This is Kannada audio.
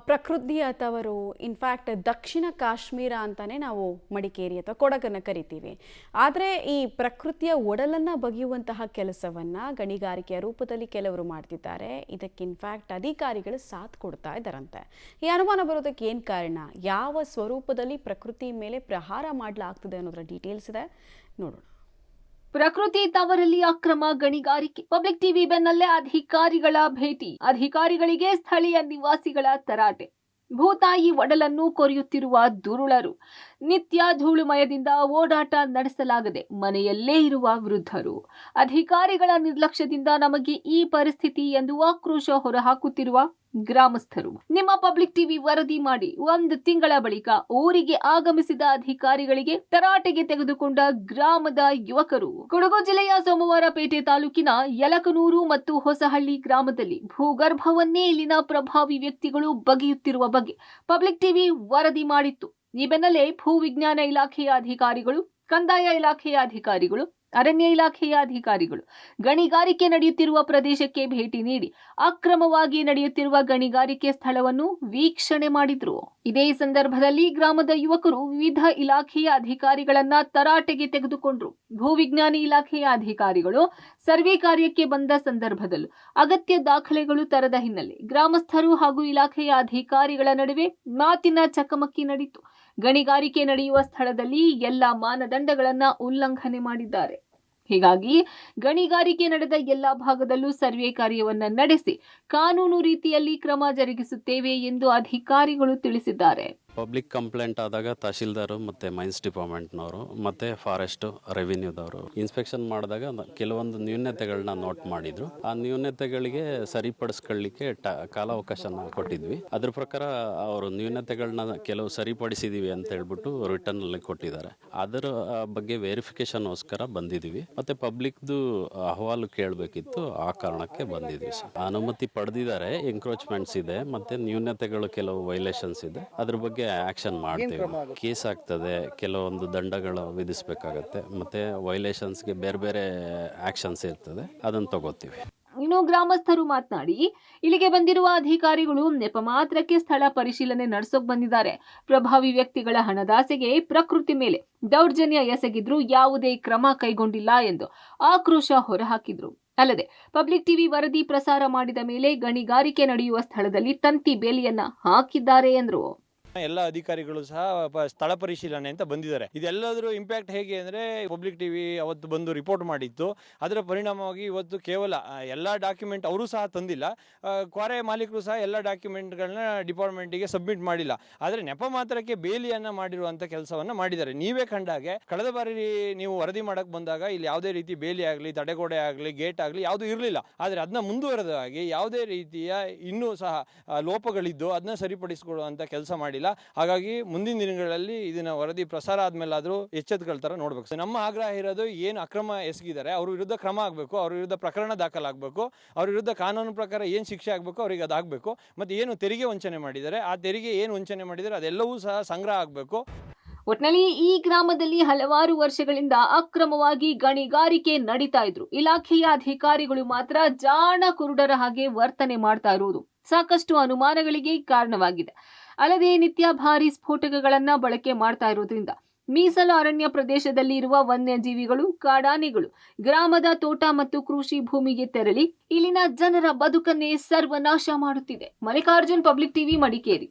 ಪ್ರಕೃತಿ ಅಥವರು ಇನ್ಫ್ಯಾಕ್ಟ್ ದಕ್ಷಿಣ ಕಾಶ್ಮೀರ ಅಂತಾನೆ ನಾವು ಮಡಿಕೇರಿ ಅಥವಾ ಕೊಡಗನ್ನು ಕರಿತೀವಿ. ಆದರೆ ಈ ಪ್ರಕೃತಿಯ ಒಡಲನ್ನು ಬಗೆಯುವಂತಹ ಕೆಲಸವನ್ನು ಗಣಿಗಾರಿಕೆಯ ರೂಪದಲ್ಲಿ ಕೆಲವರು ಮಾಡ್ತಿದ್ದಾರೆ. ಇದಕ್ಕೆ ಇನ್ಫ್ಯಾಕ್ಟ್ ಅಧಿಕಾರಿಗಳು ಸಾಥ್ ಕೊಡ್ತಾ ಇದ್ದಾರಂತೆ. ಈ ಅನುಮಾನ ಬರೋದಕ್ಕೆ ಏನು ಕಾರಣ, ಯಾವ ಸ್ವರೂಪದಲ್ಲಿ ಪ್ರಕೃತಿ ಮೇಲೆ ಪ್ರಹಾರ ಮಾಡಲಾಗ್ತದೆ ಅನ್ನೋದರ ಡೀಟೇಲ್ಸ್ ಇದೆ, ನೋಡೋಣ. ಪ್ರಕೃತಿ ತವರಲ್ಲಿ ಅಕ್ರಮ ಗಣಿಗಾರಿಕೆ. ಪಬ್ಲಿಕ್ ಟಿವಿ ಬೆನ್ನಲ್ಲೇ ಅಧಿಕಾರಿಗಳ ಭೇಟಿ, ಅಧಿಕಾರಿಗಳಿಗೆ ಸ್ಥಳೀಯ ನಿವಾಸಿಗಳ ತರಾಟೆ. ಭೂತಾಯಿ ಒಡಲನ್ನು ಕೊರೆಯುತ್ತಿರುವ ದುರುಳರು, ನಿತ್ಯ ಧೂಳುಮಯದಿಂದ ಓಡಾಟ ನಡೆಸಲಾಗದೆ ಮನೆಯಲ್ಲೇ ಇರುವ ವೃದ್ಧರು, ಅಧಿಕಾರಿಗಳ ನಿರ್ಲಕ್ಷ್ಯದಿಂದ ನಮಗೆ ಈ ಪರಿಸ್ಥಿತಿ ಎಂದು ಆಕ್ರೋಶ ಹೊರಹಾಕುತ್ತಿರುವ ಗ್ರಾಮಸ್ಥರು. ನಿಮ್ಮ ಪಬ್ಲಿಕ್ ಟಿವಿ ವರದಿ ಮಾಡಿ 1 ತಿಂಗಳ ಬಳಿಕ ಊರಿಗೆ ಆಗಮಿಸಿದ ಅಧಿಕಾರಿಗಳಿಗೆ ತರಾಟೆಗೆ ತೆಗೆದುಕೊಂಡ ಗ್ರಾಮದ ಯುವಕರು. ಕೊಡಗು ಜಿಲ್ಲೆಯ ಸೋಮವಾರಪೇಟೆ ತಾಲೂಕಿನ ಯಲಕನೂರು ಮತ್ತು ಹೊಸಹಳ್ಳಿ ಗ್ರಾಮದಲ್ಲಿ ಭೂಗರ್ಭವನ್ನೇ ಇಲ್ಲಿನ ಪ್ರಭಾವಿ ವ್ಯಕ್ತಿಗಳು ಬಗೆಯುತ್ತಿರುವ ಬಗ್ಗೆ ಪಬ್ಲಿಕ್ ಟಿವಿ ವರದಿ ಮಾಡಿತ್ತು. ಈ ಬೆನ್ನಲ್ಲೇ ಭೂ ವಿಜ್ಞಾನ ಇಲಾಖೆಯ ಅಧಿಕಾರಿಗಳು, ಕಂದಾಯ ಇಲಾಖೆಯ ಅಧಿಕಾರಿಗಳು, ಅರಣ್ಯ ಇಲಾಖೆಯ ಅಧಿಕಾರಿಗಳು ಗಣಿಗಾರಿಕೆ ನಡೆಯುತ್ತಿರುವ ಪ್ರದೇಶಕ್ಕೆ ಭೇಟಿ ನೀಡಿ ಅಕ್ರಮವಾಗಿ ನಡೆಯುತ್ತಿರುವ ಗಣಿಗಾರಿಕೆ ಸ್ಥಳವನ್ನು ವೀಕ್ಷಣೆ ಮಾಡಿದ್ರು. ಇದೇ ಸಂದರ್ಭದಲ್ಲಿ ಗ್ರಾಮದ ಯುವಕರು ವಿವಿಧ ಇಲಾಖೆಯ ಅಧಿಕಾರಿಗಳನ್ನ ತರಾಟೆಗೆ ತೆಗೆದುಕೊಂಡ್ರು. ಭೂವಿಜ್ಞಾನಿ ಇಲಾಖೆಯ ಅಧಿಕಾರಿಗಳು ಸರ್ವೆ ಕಾರ್ಯಕ್ಕೆ ಬಂದ ಸಂದರ್ಭದಲ್ಲೂ ಅಗತ್ಯ ದಾಖಲೆಗಳು ತರದ ಹಿನ್ನೆಲೆ ಗ್ರಾಮಸ್ಥರು ಹಾಗೂ ಇಲಾಖೆಯ ಅಧಿಕಾರಿಗಳ ನಡುವೆ ಮಾತಿನ ಚಕಮಕಿ ನಡೆಯಿತು. ಗಣಿಗಾರಿಕೆ ನಡೆಯುವ ಸ್ಥಳದಲ್ಲಿ ಎಲ್ಲ ಮಾನದಂಡಗಳನ್ನ ಉಲ್ಲಂಘನೆ ಮಾಡಿದ್ದಾರೆ. ಹೀಗಾಗಿ ಗಣಿಗಾರಿಕೆ ನಡೆದ ಎಲ್ಲಾ ಭಾಗದಲ್ಲೂ ಸರ್ವೆ ಕಾರ್ಯವನ್ನ ನಡೆಸಿ ಕಾನೂನು ರೀತಿಯಲ್ಲಿ ಕ್ರಮ ಜರುಗಿಸುತ್ತೇವೆ ಎಂದು ಅಧಿಕಾರಿಗಳು ತಿಳಿಸಿದ್ದಾರೆ. ಪಬ್ಲಿಕ್ ಕಂಪ್ಲೇಂಟ್ ಆದಾಗ ತಹಶೀಲ್ದಾರು ಮತ್ತು ಮೈನ್ಸ್ ಡಿಪಾರ್ಟ್ಮೆಂಟ್ನವರು ಮತ್ತು ಫಾರೆಸ್ಟ್ ರೆವಿನ್ಯೂದವರು ಇನ್ಸ್ಪೆಕ್ಷನ್ ಮಾಡಿದಾಗ ಕೆಲವೊಂದು ನ್ಯೂನತೆಗಳನ್ನ ನೋಟ್ ಮಾಡಿದ್ರು. ಆ ನ್ಯೂನತೆಗಳಿಗೆ ಸರಿಪಡಿಸ್ಕೊಳ್ಳಿಕ್ಕೆ ಕಾಲಾವಕಾಶನ ಕೊಟ್ಟಿದ್ವಿ. ಅದ್ರ ಪ್ರಕಾರ ಅವರು ನ್ಯೂನತೆಗಳನ್ನ ಕೆಲವು ಸರಿಪಡಿಸಿದೀವಿ ಅಂತ ಹೇಳ್ಬಿಟ್ಟು ರಿಟರ್ನ್ ಅಲ್ಲಿ ಕೊಟ್ಟಿದ್ದಾರೆ. ಅದರ ಬಗ್ಗೆ ವೆರಿಫಿಕೇಶನ್ಗೋಸ್ಕರ ಬಂದಿದ್ದೀವಿ. ಮತ್ತೆ ಪಬ್ಲಿಕ್ದು ಅಹವಾಲು ಕೇಳಬೇಕಿತ್ತು, ಆ ಕಾರಣಕ್ಕೆ ಬಂದಿದ್ವಿ. ಅನುಮತಿ ಪಡೆದಿದ್ದಾರೆ, ಎಂಕ್ರೋಚ್ಮೆಂಟ್ಸ್ ಇದೆ, ಮತ್ತೆ ನ್ಯೂನತೆಗಳು ಕೆಲವು ವೈಲೇಷನ್ಸ್ ಇದೆ. ಅದ್ರ ಬಗ್ಗೆ ಆಕ್ಷನ್ ಮಾಡ್ತೀವಿ. ಕೇಸ್ ಆಗ್ತದೆ, ಕೆಲವೊಂದು ದಂಡಗಳು ವಿಧಿಸಬೇಕಾಗತ್ತೆ, ಮತ್ತೆ ವೈಲೇಷನ್ಸ್ಗೆ ಬೇರೆ ಬೇರೆ ಆಕ್ಷನ್ಸ್ ಇರ್ತದೆ, ಅದನ್ನು ತಗೋತೀವಿ. ಇನ್ನು ಗ್ರಾಮಸ್ಥರು ಮಾತನಾಡಿ, ಇಲ್ಲಿಗೆ ಬಂದಿರುವ ಅಧಿಕಾರಿಗಳು ನೆಪ ಮಾತ್ರಕ್ಕೆ ಸ್ಥಳ ಪರಿಶೀಲನೆ ನಡೆಸೋಕ್ ಬಂದಿದ್ದಾರೆ. ಪ್ರಭಾವಿ ವ್ಯಕ್ತಿಗಳ ಹಣದಾಸೆಗೆ ಪ್ರಕೃತಿ ಮೇಲೆ ದೌರ್ಜನ್ಯ ಎಸಗಿದ್ರು ಯಾವುದೇ ಕ್ರಮ ಕೈಗೊಂಡಿಲ್ಲ ಎಂದು ಆಕ್ರೋಶ ಹೊರಹಾಕಿದ್ರು. ಅಲ್ಲದೆ ಪಬ್ಲಿಕ್ ಟಿವಿ ವರದಿ ಪ್ರಸಾರ ಮಾಡಿದ ಮೇಲೆ ಗಣಿಗಾರಿಕೆ ನಡೆಯುವ ಸ್ಥಳದಲ್ಲಿ ತಂತಿ ಬೇಲಿಯನ್ನ ಹಾಕಿದ್ದಾರೆ ಎಂದರು. ಎಲ್ಲ ಅಧಿಕಾರಿಗಳು ಸಹ ಸ್ಥಳ ಪರಿಶೀಲನೆ ಅಂತ ಬಂದಿದ್ದಾರೆ. ಇದೆಲ್ಲದರ ಇಂಪ್ಯಾಕ್ಟ್ ಹೇಗೆ ಅಂದರೆ, ಪಬ್ಲಿಕ್ ಟಿವಿ ಅವತ್ತು ಬಂದು ರಿಪೋರ್ಟ್ ಮಾಡಿತ್ತು. ಅದರ ಪರಿಣಾಮವಾಗಿ ಇವತ್ತು ಕೇವಲ ಎಲ್ಲ ಡಾಕ್ಯುಮೆಂಟ್ ಅವರು ಸಹ ತಂದಿಲ್ಲ, ಕ್ವಾರೆ ಮಾಲೀಕರು ಸಹ ಎಲ್ಲ ಡಾಕ್ಯುಮೆಂಟ್ಗಳನ್ನ ಡಿಪಾರ್ಟ್ಮೆಂಟಿಗೆ ಸಬ್ಮಿಟ್ ಮಾಡಿಲ್ಲ. ಆದರೆ ನೆಪ ಮಾತ್ರಕ್ಕೆ ಬೇಲಿಯನ್ನು ಮಾಡಿರುವಂಥ ಕೆಲಸವನ್ನು ಮಾಡಿದ್ದಾರೆ. ನೀವೇ ಕಂಡಾಗೆ ಕಳೆದ ಬಾರಿ ನೀವು ವರದಿ ಮಾಡಕ್ಕೆ ಬಂದಾಗ ಇಲ್ಲಿ ಯಾವುದೇ ರೀತಿ ಬೇಲಿ ಆಗಲಿ, ತಡೆಗೋಡೆ ಆಗಲಿ, ಗೇಟ್ ಆಗಲಿ ಯಾವುದೂ ಇರಲಿಲ್ಲ. ಆದರೆ ಅದನ್ನ ಮುಂದುವರೆದಾಗಿ ಯಾವುದೇ ರೀತಿಯ ಇನ್ನೂ ಸಹ ಲೋಪಗಳಿದ್ದು ಅದನ್ನ ಸರಿಪಡಿಸಿಕೊಳ್ಳುವಂಥ ಕೆಲಸ ಮಾಡಿಲ್ಲ. ಹಾಗಾಗಿ ಮುಂದಿನ ದಿನಗಳಲ್ಲಿ ಇದನ್ನ ವರದಿ ಪ್ರಸಾರ ಆದ್ಮೇಲಾದ್ರೂ ಎಚ್ಚೆತ್ತುಕೊಳ್ತಾರ ನೋಡ್ಬೇಕು. ನಮ್ಮ ಆಗ್ರಹ ಇರೋದು, ಏನು ಅಕ್ರಮ ಎಸಗಿದ್ದಾರೆ ಅವ್ರ ವಿರುದ್ಧ ಕ್ರಮ ಆಗಬೇಕು, ಅವ್ರ ವಿರುದ್ಧ ಪ್ರಕರಣ ದಾಖಲಾಗಬೇಕು, ಅವ್ರ ವಿರುದ್ಧ ಕಾನೂನು ಪ್ರಕಾರ ಏನು ಶಿಕ್ಷೆ ಆಗಬೇಕು ಅವ್ರಿಗೆ ಅದಾಗಬೇಕು. ಮತ್ತೆ ಏನು ತೆರಿಗೆ ವಂಚನೆ ಮಾಡಿದ್ದಾರೆ, ಆ ತೆರಿಗೆ ಏನು ವಂಚನೆ ಮಾಡಿದ್ದಾರೆ ಅದೆಲ್ಲವೂ ಸಹ ಸಂಗ್ರಹ ಆಗಬೇಕು. ಒಟ್ನಲ್ಲಿ ಈ ಗ್ರಾಮದಲ್ಲಿ ಹಲವಾರು ವರ್ಷಗಳಿಂದ ಅಕ್ರಮವಾಗಿ ಗಣಿಗಾರಿಕೆ ನಡೀತಾ ಇದ್ರು. ಇಲಾಖೆಯ ಅಧಿಕಾರಿಗಳು ಮಾತ್ರ ಜಾಣ ಕುರುಡರ ಹಾಗೆ ವರ್ತನೆ ಮಾಡ್ತಾ ಇರುವುದು ಸಾಕಷ್ಟು ಅನುಮಾನಗಳಿಗೆ ಕಾರಣವಾಗಿದೆ. ಅಲ್ಲದೆ ನಿತ್ಯ ಭಾರಿ ಸ್ಫೋಟಕಗಳನ್ನ ಬಳಕೆ ಮಾಡ್ತಾ ಇರೋದ್ರಿಂದ ಮೀಸಲು ಅರಣ್ಯ ಪ್ರದೇಶದಲ್ಲಿ ಇರುವ ವನ್ಯಜೀವಿಗಳು, ಕಾಡಾನೆಗಳು ಗ್ರಾಮದ ತೋಟ ಮತ್ತು ಕೃಷಿ ಭೂಮಿಗೆ ತೆರಳಿ ಇಲ್ಲಿನ ಜನರ ಬದುಕನ್ನೇ ಸರ್ವನಾಶ ಮಾಡುತ್ತಿದೆ. Mallikarjun, public TV, Madikeri.